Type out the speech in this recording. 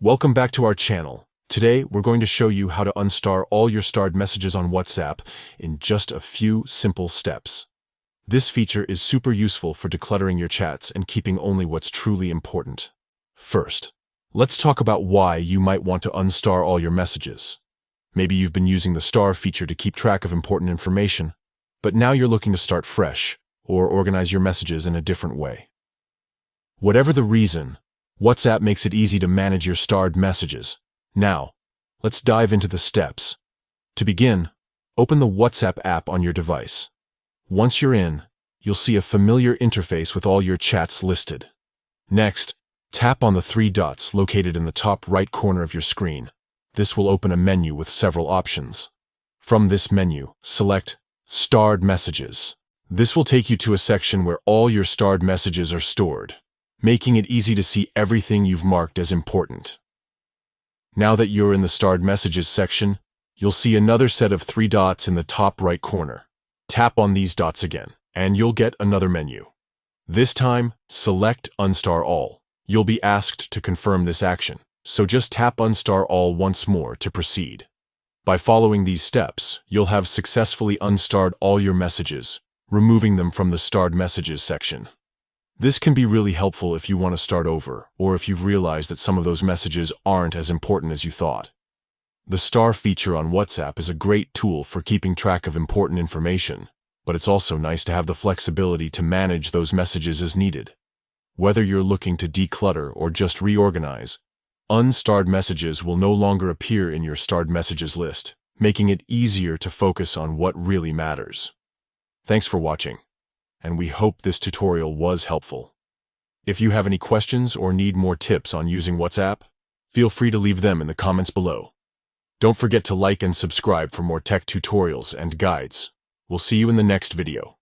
Welcome back to our channel. Today, we're going to show you how to unstar all your starred messages on WhatsApp in just a few simple steps. This feature is super useful for decluttering your chats and keeping only what's truly important. First, let's talk about why you might want to unstar all your messages. Maybe you've been using the star feature to keep track of important information, but now you're looking to start fresh or organize your messages in a different way. Whatever the reason, WhatsApp makes it easy to manage your starred messages. Now, let's dive into the steps. To begin, open the WhatsApp app on your device. Once you're in, you'll see a familiar interface with all your chats listed. Next, tap on the three dots located in the top right corner of your screen. This will open a menu with several options. From this menu, select Starred Messages. This will take you to a section where all your starred messages are stored, making it easy to see everything you've marked as important. Now that you're in the Starred Messages section, you'll see another set of three dots in the top right corner. Tap on these dots again, and you'll get another menu. This time, select Unstar All. You'll be asked to confirm this action, so just tap Unstar All once more to proceed. By following these steps, you'll have successfully unstarred all your messages, removing them from the Starred Messages section. This can be really helpful if you want to start over, or if you've realized that some of those messages aren't as important as you thought. The star feature on WhatsApp is a great tool for keeping track of important information, but it's also nice to have the flexibility to manage those messages as needed. Whether you're looking to declutter or just reorganize, unstarred messages will no longer appear in your starred messages list, making it easier to focus on what really matters. Thanks for watching, and we hope this tutorial was helpful. If you have any questions or need more tips on using WhatsApp, feel free to leave them in the comments below. Don't forget to like and subscribe for more tech tutorials and guides. We'll see you in the next video.